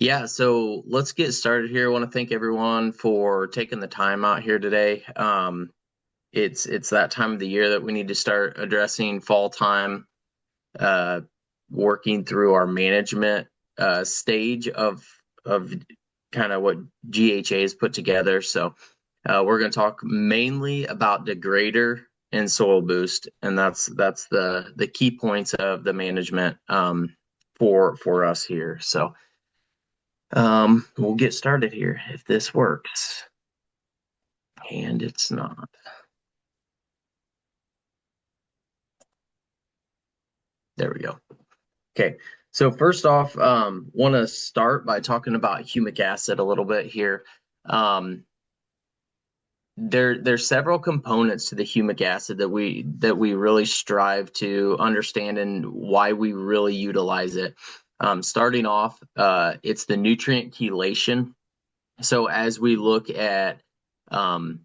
Yeah, so let's get started here. I want to thank everyone for taking the time out here today. It's that time of the year that we need to start addressing fall time, uh, working through our management stage of kind of what GHA has put together. So we're going to talk mainly about degrader and soil boost, and that's the key points of the management for us here. So. We'll get started here if this works. And it's not. There we go. Okay. So first off, want to start by talking about humic acid a little bit here. Um, there's several components to the humic acid that we really strive to understand and why we really utilize it. Starting off, it's the nutrient chelation. So as we look at um,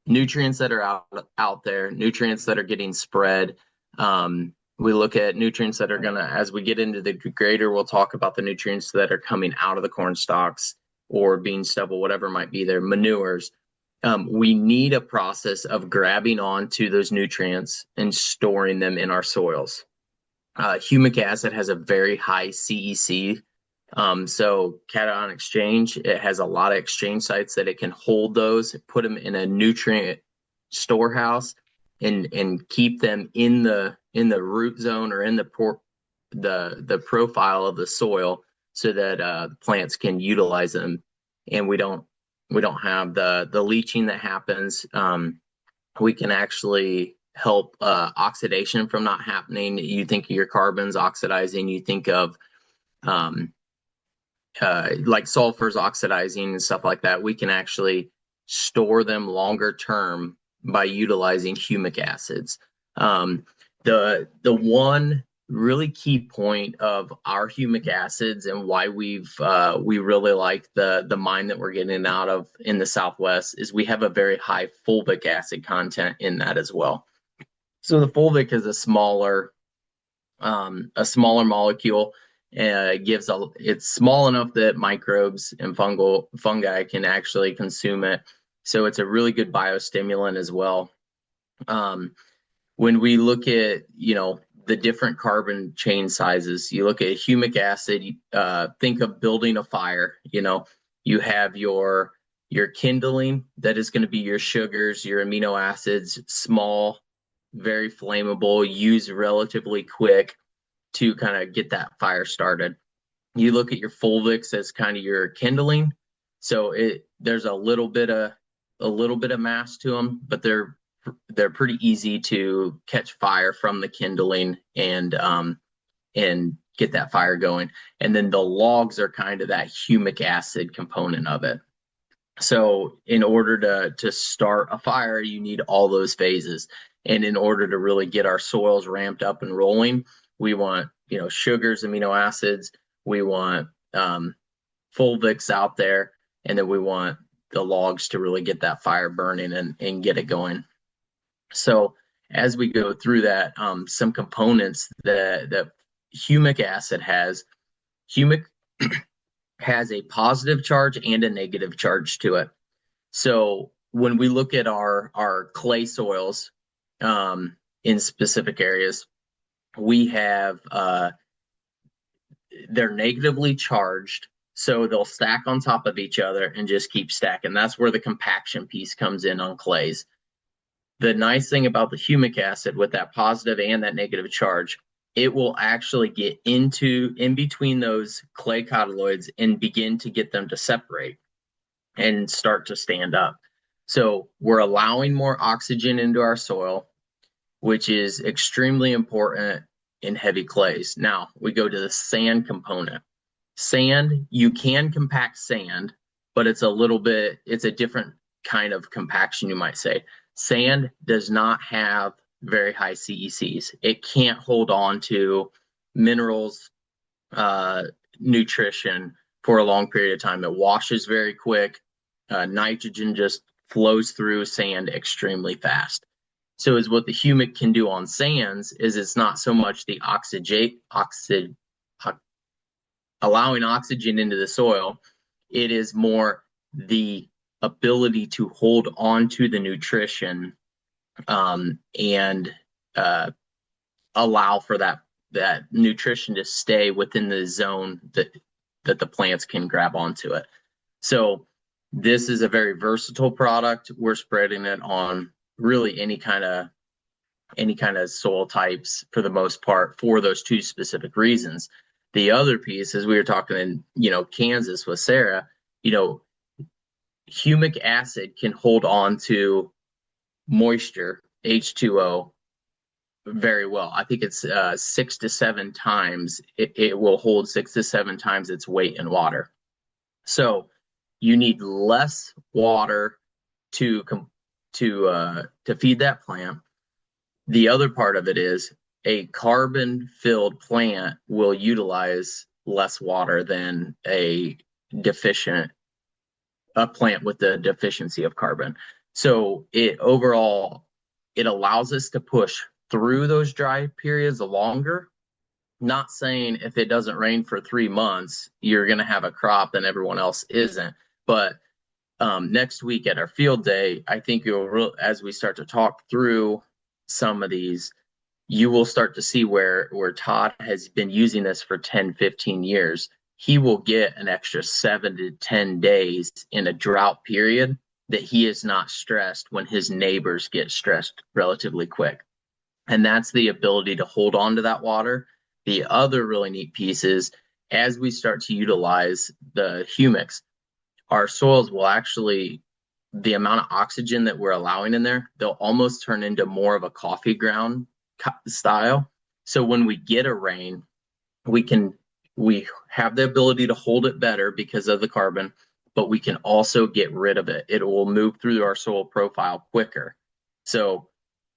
nutrients that are out there, nutrients that are getting spread. We look at nutrients that are gonna, as we get into the grader, we'll talk about the nutrients that are coming out of the corn stalks or bean stubble, whatever might be there, manures. We need a process of grabbing onto those nutrients and storing them in our soils. Humic acid has a very high CEC. So cation exchange, it has a lot of exchange sites that it can hold those, put them in a nutrient storehouse, and keep them in the root zone or in the profile of the soil, so that plants can utilize them, and we don't have the leaching that happens. We can actually help oxidation from not happening. You think of your carbons oxidizing, you think of um, like sulfurs oxidizing and stuff like that. We can actually store them longer term by utilizing humic acids. The one really key point of our humic acids and why we really like the mine that we're getting out of in the Southwest is we have a very high fulvic acid content in that as well. So the fulvic is a smaller molecule. It's small enough that microbes and fungi can actually consume it. So it's a really good biostimulant as well. Um, when we look at, the different carbon chain sizes, you look at humic acid, think of building a fire. You have your kindling, that is going to be your sugars, your amino acids, small, very flammable, use relatively quick to kind of get that fire started. You look at your fulvics as kind of your kindling. So there's a little bit of mass to them, but they're pretty easy to catch fire from the kindling and get that fire going. And then the logs are kind of that humic acid component of it. So in order to start a fire, you need all those phases. And in order to really get our soils ramped up and rolling, we want, sugars, amino acids, we want fulvics out there, and then we want the logs to really get that fire burning and get it going. So as we go through that, some components that humic acid has, humic has a positive charge and a negative charge to it. So when we look at our clay soils in specific areas, we have they're negatively charged, so they'll stack on top of each other and just keep stacking. That's where the compaction piece comes in on clays. The nice thing about the humic acid with that positive and that negative charge, it will actually get in between those clay colloids and begin to get them to separate and start to stand up. So we're allowing more oxygen into our soil, which is extremely important in heavy clays. Now we go to the sand component. Sand, you can compact sand, but it's a different kind of compaction, you might say. Sand does not have very high CECs. It can't hold on to minerals, nutrition for a long period of time. It washes very quick. Nitrogen just flows through sand extremely fast. So is what the humic can do on sands is it's not so much the allowing oxygen into the soil. It is more the ability to hold on to the nutrition, and allow for that nutrition to stay within the zone that the plants can grab onto it. So this is a very versatile product. We're spreading it on really any kind of soil types for the most part for those two specific reasons. The other piece is we were talking in, Kansas with Sarah, humic acid can hold on to moisture, H2O, very well. I think it's 6 to 7 times. It will hold 6 to 7 times its weight in water. So you need less water to feed that plant. The other part of it is a carbon-filled plant will utilize less water than a plant with the deficiency of carbon. So it allows us to push through those dry periods longer. Not saying if it doesn't rain for 3 months, you're going to have a crop and everyone else isn't. But next week at our field day, I think as we start to talk through some of these, you will start to see where Todd has been using this for 10, 15 years. He will get an extra 7 to 10 days in a drought period that he is not stressed when his neighbors get stressed relatively quick. And that's the ability to hold on to that water. The other really neat piece is as we start to utilize the humics, our soils will actually, the amount of oxygen that we're allowing in there, they'll almost turn into more of a coffee ground style. So when we get a rain, we have the ability to hold it better because of the carbon, but we can also get rid of it. It will move through our soil profile quicker. So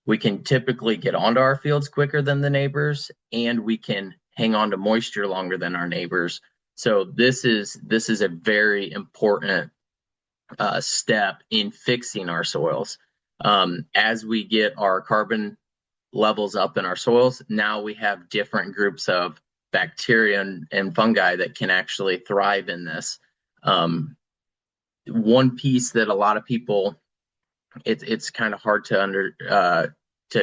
we can typically get onto our fields quicker than the neighbors, and we can hang on to moisture longer than our neighbors. So this is a very important step in fixing our soils. As we get our carbon levels up in our soils, now we have different groups of bacteria and fungi that can actually thrive in this. One piece that a lot of people, it's kind of hard to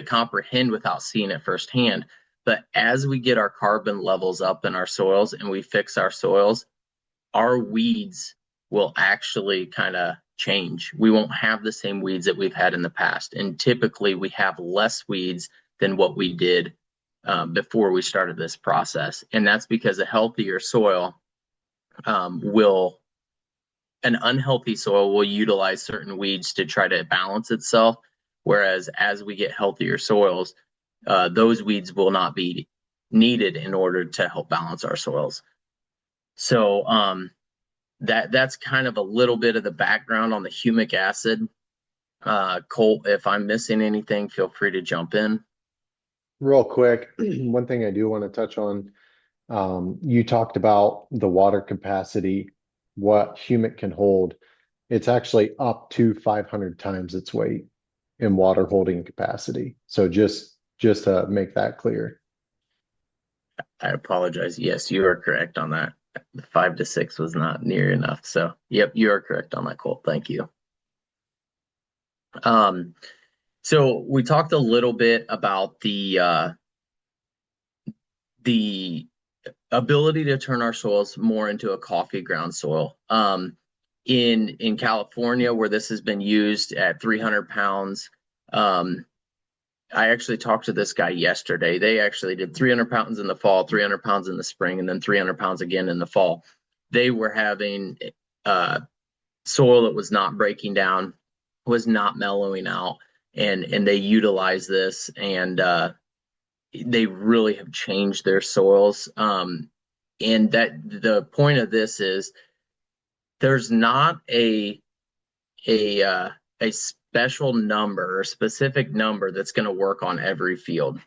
comprehend without seeing it firsthand. But as we get our carbon levels up in our soils and we fix our soils, our weeds will actually kind of change. We won't have the same weeds that we've had in the past. And typically we have less weeds than what we did before we started this process. And that's because a healthier soil an unhealthy soil will utilize certain weeds to try to balance itself. Whereas as we get healthier soils, those weeds will not be needed in order to help balance our soils. So that's kind of a little bit of the background on the humic acid. Colt, if I'm missing anything, feel free to jump in. Real quick, one thing I do want to touch on, you talked about the water capacity, what humic can hold. It's actually up to 500 times its weight in water holding capacity. So just to make that clear. I apologize. Yes, you are correct on that. The 5 to 6 was not near enough. So, yep, you are correct on that, Colt. Thank you. So we talked a little bit about the ability to turn our soils more into a coffee ground soil. In California, where this has been used at 300 pounds, I actually talked to this guy yesterday. They actually did 300 pounds in the fall, 300 pounds in the spring, and then 300 pounds again in the fall. They were having soil that was not breaking down, was not mellowing out, and they utilized this, and they really have changed their soils. And that the point of this is there's not a special number or specific number that's going to work on every field.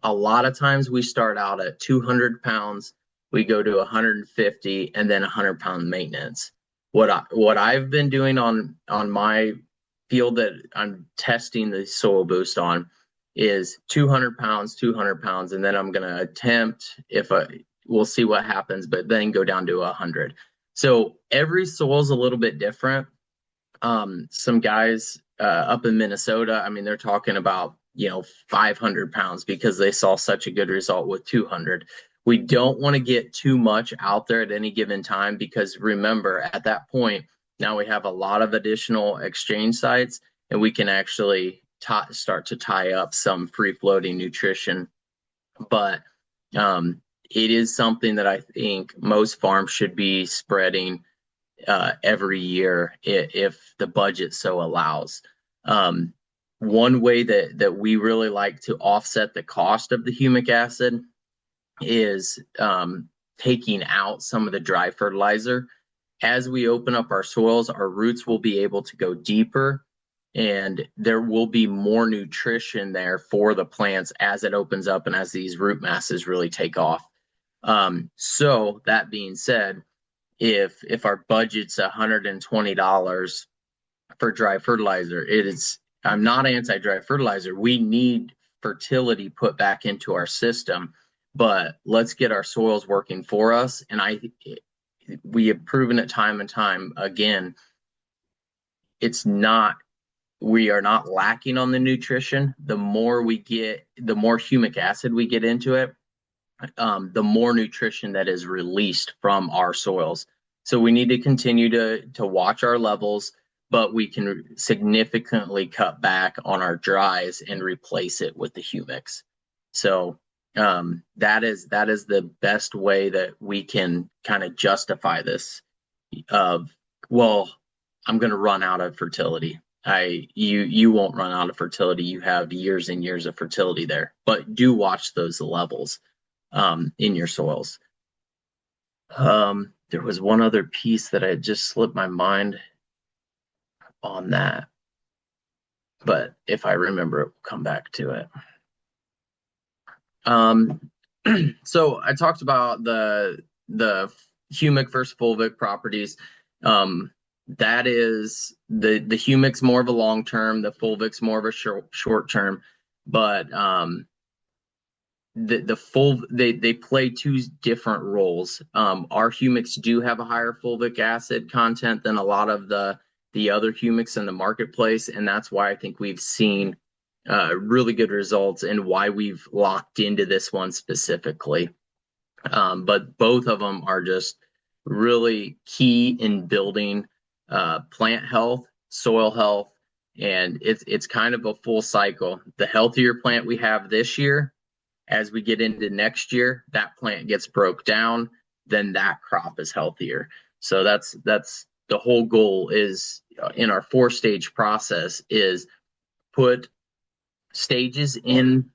A lot of times we start out at 200 pounds, we go to 150, and then 100-pound maintenance. What I've been doing on my field that I'm testing the soil boost on is 200 pounds, 200 pounds, and then I'm going to attempt, if we'll see what happens, but then go down to 100. So every soil is a little bit different. Some guys up in Minnesota, I mean, they're talking about 500 pounds because they saw such a good result with 200. We don't want to get too much out there at any given time because remember, at that point, now we have a lot of additional exchange sites and we can actually start to tie up some free floating nutrition. But it is something that I think most farms should be spreading every year if the budget so allows. Um, One way that we really like to offset the cost of the humic acid is taking out some of the dry fertilizer. As we open up our soils, our roots will be able to go deeper and there will be more nutrition there for the plants as it opens up and as these root masses really take off. So that being said, if our budget's $120 for dry fertilizer, it is I'm not anti-dry fertilizer. We need fertility put back into our system, but let's get our soils working for us. And we have proven it time and time again. It's not We are not lacking on the nutrition. The more we get, the more humic acid we get into it, the more nutrition that is released from our soils. So we need to continue to watch our levels, but we can significantly cut back on our dries and replace it with the humics. So that is the best way that we can kind of justify this of, well, I'm going to run out of fertility. You won't run out of fertility. You have years and years of fertility there, but do watch those levels in your soils. There was one other piece that I just slipped my mind on that, but if I remember it, we'll come back to it. So I talked about the humic versus fulvic properties. That is the humic's more of a long term, the fulvic's more of a short term, but they play two different roles. Our humics do have a higher fulvic acid content than a lot of the other humics in the marketplace, and that's why I think we've seen really good results and why we've locked into this one specifically. But both of them are just really key in building plant health, soil health, and it's kind of a full cycle. The healthier plant we have this year, as we get into next year, that plant gets broke down, then that crop is healthier. So that's the whole goal is in our 4-stage process is put stages in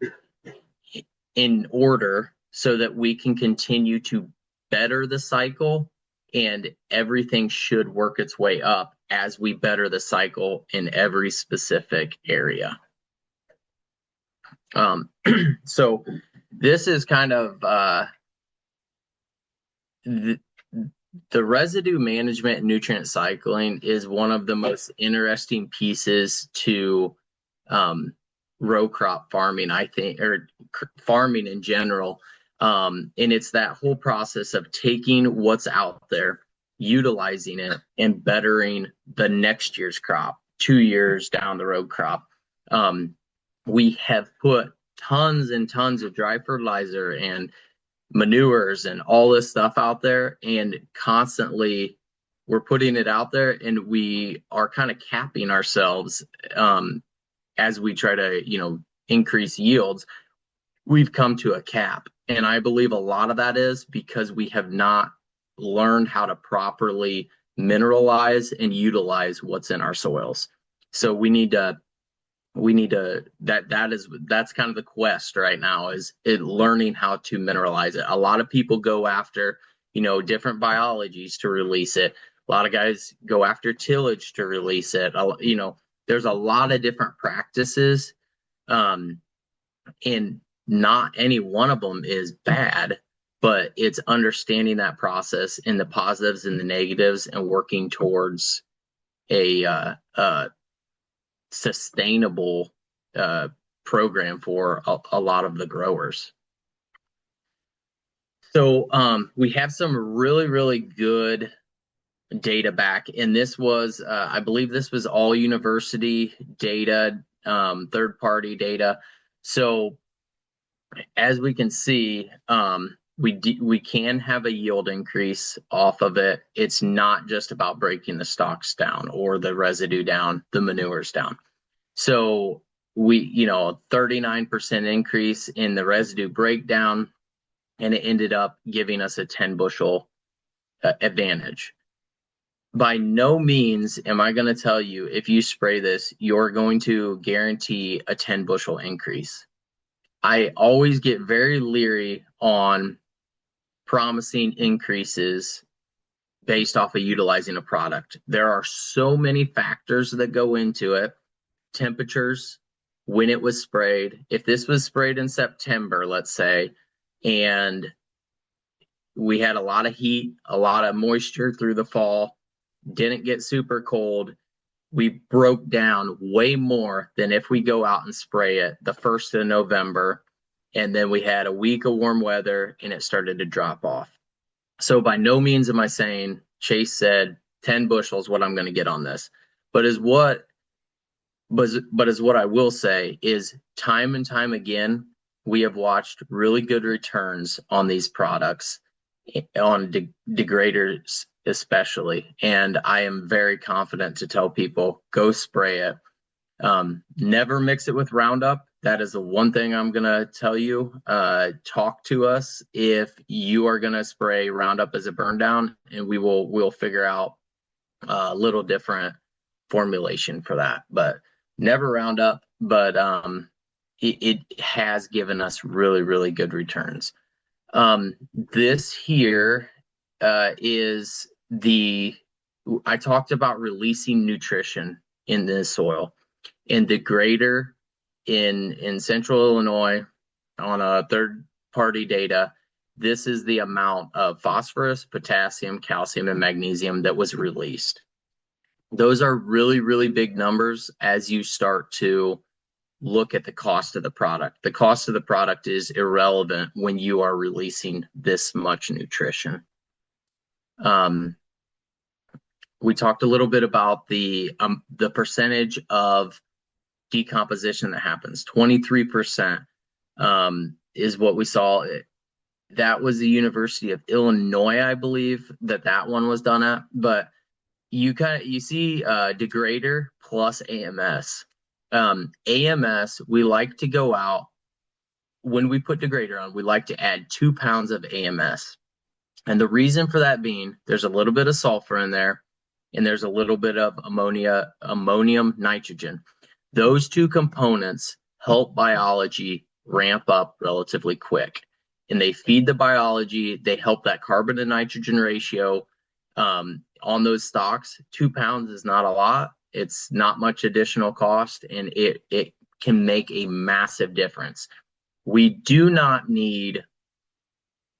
order so that we can continue to better the cycle and everything should work its way up as we better the cycle in every specific area. So this is kind of the residue management and nutrient cycling is one of the most interesting pieces to row crop farming, I think, or farming in general. And it's that whole process of taking what's out there, utilizing it, and bettering the next year's crop, 2 years down the road crop. We have put tons and tons of dry fertilizer and manures and all this stuff out there, and constantly we're putting it out there and we are kind of capping ourselves as we try to increase yields. We've come to a cap, and I believe a lot of that is because we have not learned how to properly mineralize and utilize what's in our soils. So that's kind of the quest right now is learning how to mineralize it. A lot of people go after different biologies to release it. A lot of guys go after tillage to release it. There's a lot of different practices, and not any one of them is bad, but it's understanding that process and the positives and the negatives and working towards a sustainable program for a lot of the growers. So we have some really, really good data back, and this was, I believe, this was all university data, third-party data. So as we can see, we can have a yield increase off of it. It's not just about breaking the stalks down or the residue down, the manures down. So 39% increase in the residue breakdown, and it ended up giving us a 10 bushel advantage. By no means am I going to tell you if you spray this, you're going to guarantee a 10 bushel increase. I always get very leery on promising increases based off of utilizing a product. There are so many factors that go into it. Temperatures, when it was sprayed. If this was sprayed in September, let's say, and we had a lot of heat, a lot of moisture through the fall, didn't get super cold, we broke down way more than if we go out and spray it the 1st of November, and then we had a week of warm weather and it started to drop off. So by no means am I saying Chase said 10 bushels what I'm going to get on this, but is what is what I will say is time and time again we have watched really good returns on these products, on degraders especially, and I am very confident to tell people go spray it. Never mix it with Roundup. That is the one thing I'm gonna tell you. Talk to us if you are gonna spray Roundup as a burn down, and we'll figure out a little different formulation for that. But never Roundup. But it has given us really, really good returns. This here is I talked about releasing nutrition in the soil. And the grader in Central Illinois on a third-party data, this is the amount of phosphorus, potassium, calcium, and magnesium that was released. Those are really, really big numbers as you start to look at the cost of the product. The cost of the product is irrelevant when you are releasing this much nutrition. We talked a little bit about the percentage of decomposition that happens. 23% is what we saw. That was the University of Illinois, I believe, that one was done at. But you see degrader plus AMS. AMS, we like to go out when we put degrader on, we like to add 2 pounds of AMS. And the reason for that being, there's a little bit of sulfur in there, and there's a little bit of ammonium nitrogen. Those two components help biology ramp up relatively quick, and they feed the biology. They help that carbon to nitrogen ratio on those stalks. 2 pounds is not a lot. It's not much additional cost, and it can make a massive difference. We do not need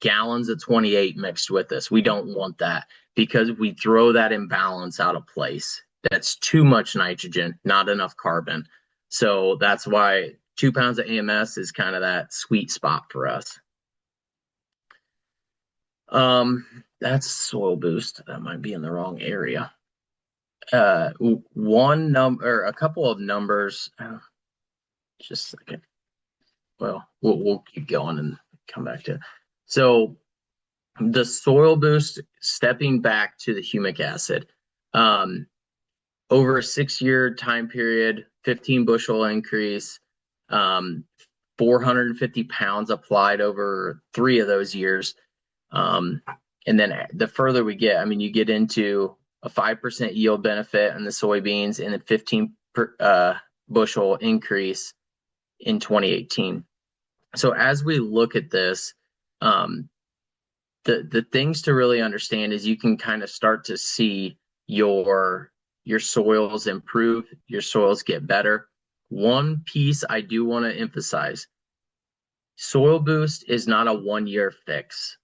gallons of 28 mixed with this. We don't want that because we throw that imbalance out of place. That's too much nitrogen, not enough carbon. So that's why 2 pounds of AMS is kind of that sweet spot for us. That's soil boost. That might be in the wrong area. One number, a couple of numbers. Just a second. Well, we'll keep going and come back to it. So the soil boost, stepping back to the humic acid, over a 6-year time period, 15 bushel increase, 450 pounds applied over 3 of those years. And then the further we get, I mean, you get into a 5% yield benefit in the soybeans and a 15 bushel increase in 2018. So as we look at this, the things to really understand is you can kind of start to see your soils improve, your soils get better. One piece I do want to emphasize, soil boost is not a 1-year fix.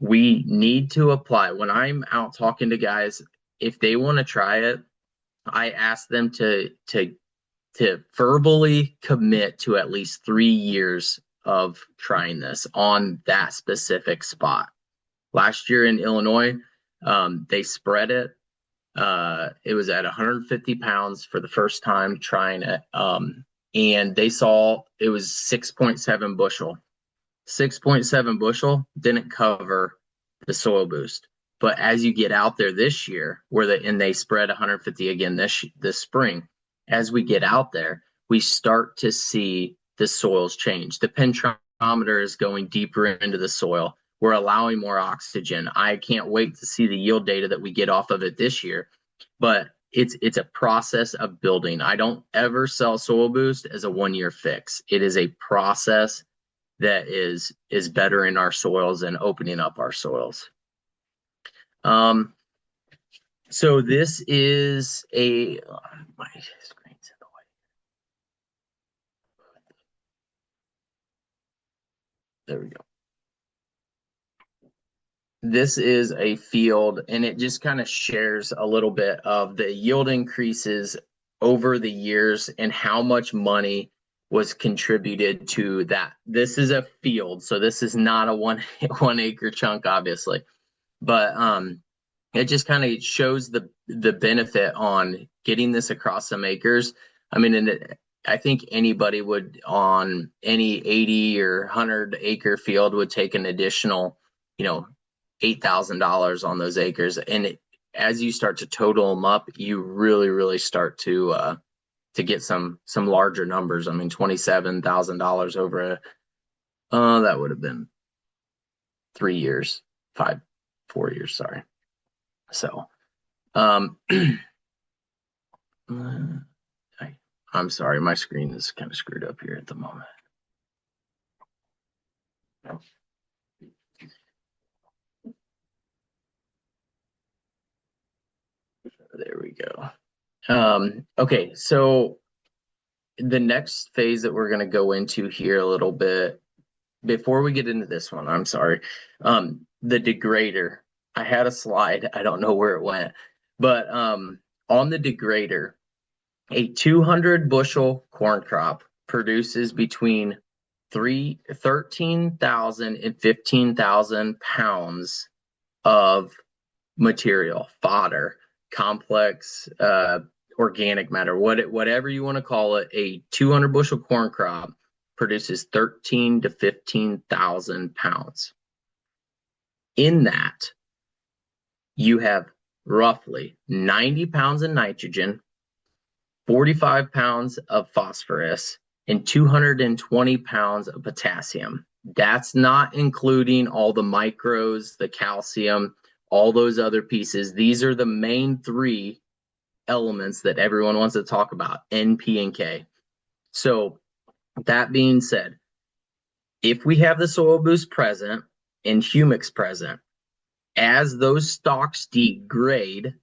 We need to apply. When I'm out talking to guys, if they want to try it, I ask them to verbally commit to at least 3 years of trying this on that specific spot. Last year in Illinois, they spread it. It was at 150 pounds for the first time trying it. And they saw it was 6.7 bushel. 6.7 bushel didn't cover the soil boost. But as you get out there this year, and they spread 150 again this spring, as we get out there, we start to see the soils change. The pentrometer is going deeper into the soil. We're allowing more oxygen. I can't wait to see the yield data that we get off of it this year. But it's a process of building. I don't ever sell soil boost as a 1-year fix. It is a process that is bettering our soils and opening up our soils. So this is my screen's in the way. There we go. This is a field, and it just kind of shares a little bit of the yield increases over the years and how much money was contributed to that. This is a field, so this is not a one acre chunk, obviously, but it just kind of shows the benefit on getting this across some acres. I mean, I think anybody would on any 80 or 100 acre field would take an additional, $8,000 on those acres. And as you start to total them up, you really start to get some larger numbers. I mean, $27,000 over that would have been 4 years, sorry. So, I'm sorry, my screen is kind of screwed up here at the moment. There we go. Okay, so the next phase that we're going to go into here a little bit, before we get into this one, I'm sorry, the degrader. I had a slide, I don't know where it went, but on the degrader, a 200 bushel corn crop produces between 13,000 and 15,000 pounds of material, fodder, complex organic matter, whatever you want to call it. A 200 bushel corn crop produces 13 to 15,000 pounds. In that, you have roughly 90 pounds of nitrogen, 45 pounds of phosphorus, and 220 pounds of potassium. That's not including all the micros, the calcium, all those other pieces. These are the main 3 elements that everyone wants to talk about, N, P, and K. So that being said, if we have the soil boost present and humics present, as those stalks degrade,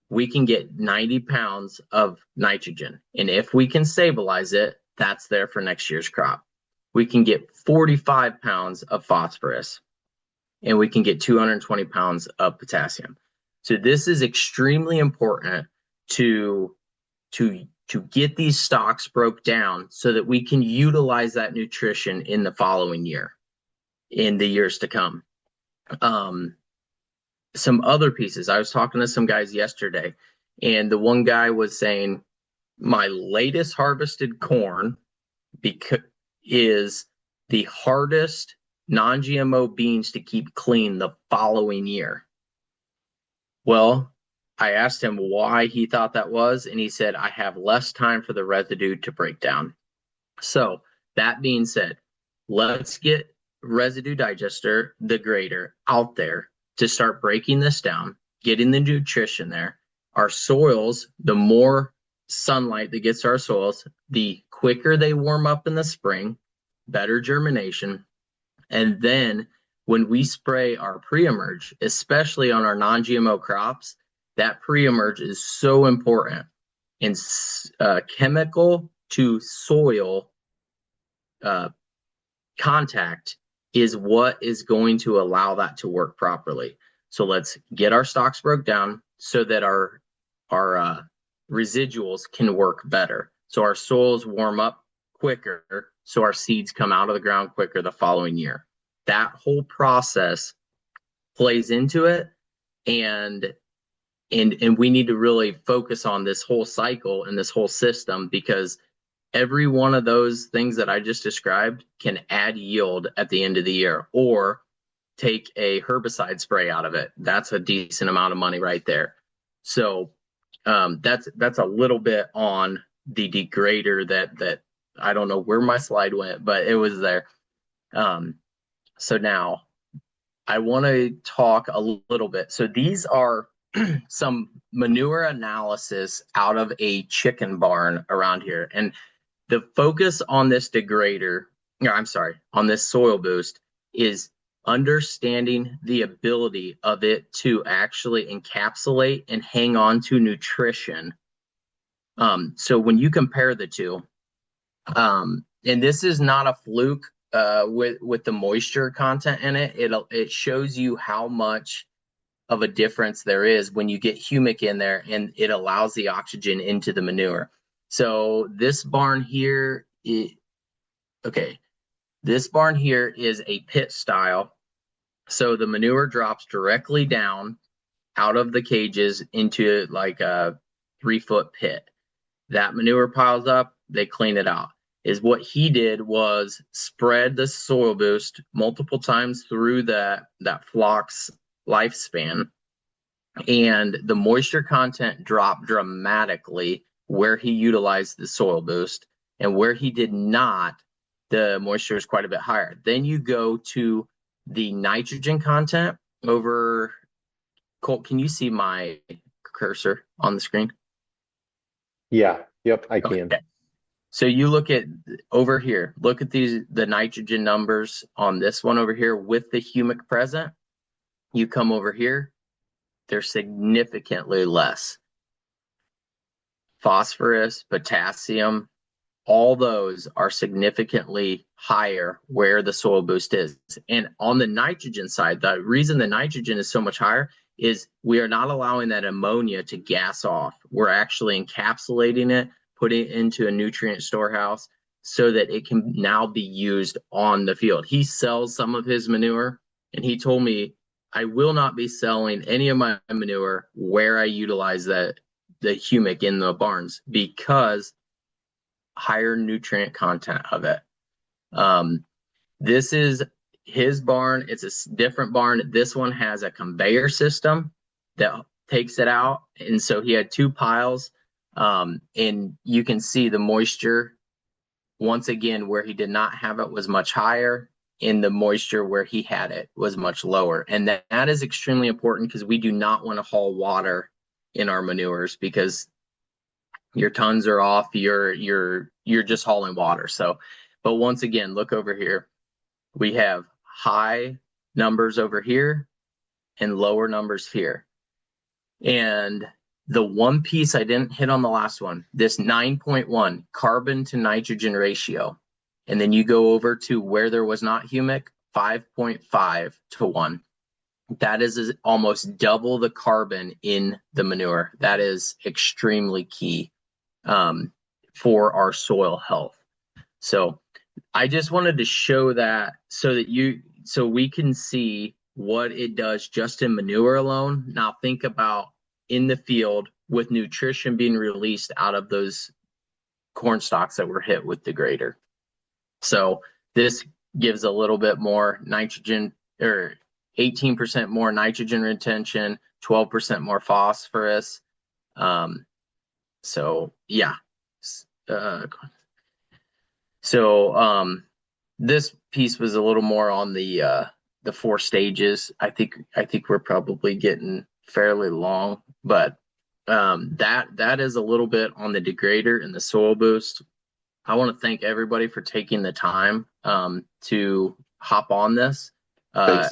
we can get 90 pounds of nitrogen. And if we can stabilize it, that's there for next year's crop. We can get 45 pounds of phosphorus, and we can get 220 pounds of potassium. So this is extremely important to get these stocks broke down so that we can utilize that nutrition in the following year, in the years to come. Some other pieces. I was talking to some guys yesterday, and the one guy was saying, my latest harvested corn is the hardest non-GMO beans to keep clean the following year. Well, I asked him why he thought that was, and he said, I have less time for the residue to break down. So that being said, let's get residue digester, the grader, out there to start breaking this down, getting the nutrition there. Our soils, the more sunlight that gets to our soils, the quicker they warm up in the spring, better germination. And then when we spray our pre-emerge, especially on our non-GMO crops, that pre-emerge is so important. And chemical to soil contact is what is going to allow that to work properly. So let's get our stocks broke down so that our residuals can work better. So our soils warm up quicker so our seeds come out of the ground quicker the following year. That whole process plays into it, and and we need to really focus on this whole cycle and this whole system, because every one of those things that I just described can add yield at the end of the year, or take a herbicide spray out of it. That's a decent amount of money right there. So that's a little bit on the degrader that I don't know where my slide went, but it was there. So now I want to talk a little bit. So these are some manure analysis out of a chicken barn around here. And the focus on this degrader, no, I'm sorry, on this soil boost is understanding the ability of it to actually encapsulate and hang on to nutrition. So when you compare the two, and this is not a fluke with the moisture content in it, it shows you how much of a difference there is when you get humic in there and it allows the oxygen into the manure. So this barn here, this barn here is a pit style. So the manure drops directly down out of the cages into like a 3-foot pit. That manure piles up, they clean it out. Is what he did was spread the soil boost multiple times through that flock's lifespan, and the moisture content dropped dramatically where he utilized the soil boost, and where he did not, the moisture is quite a bit higher. Then you go to the nitrogen content over. Colt, can you see my cursor on the screen? Yeah, yep, I can. Okay. So you look at over here, look at the nitrogen numbers on this one over here with the humic present. You come over here, they're significantly less. Phosphorus, potassium, all those are significantly higher where the soil boost is. And on the nitrogen side, the reason the nitrogen is so much higher is we are not allowing that ammonia to gas off. We're actually encapsulating it, putting it into a nutrient storehouse so that it can now be used on the field. He sells some of his manure, and he told me, I will not be selling any of my manure where I utilize the humic in the barns, because higher nutrient content of it. This is his barn. It's a different barn. This one has a conveyor system that takes it out. And so he had 2 piles. And you can see the moisture, once again, where he did not have it was much higher. In the moisture where he had it was much lower. And that is extremely important, because we do not want to haul water in our manures, because your tons are off, you're just hauling water. So, but once again, look over here. We have high numbers over here and lower numbers here. And the one piece I didn't hit on the last one, this 9.1 carbon to nitrogen ratio. And then you go over to where there was not humic, 5.5 to 1. That is almost double the carbon in the manure. That is extremely key for our soil health. So I just wanted to show that so we can see what it does just in manure alone. Now think about in the field with nutrition being released out of those corn stalks that were hit with degrader. So this gives a little bit more nitrogen, or 18% more nitrogen retention, 12% more phosphorus. So yeah. This piece was a little more on the 4 stages. I think we're probably getting fairly long, but that is a little bit on the degrader and the soil boost. I want to thank everybody for taking the time to hop on this. Thanks.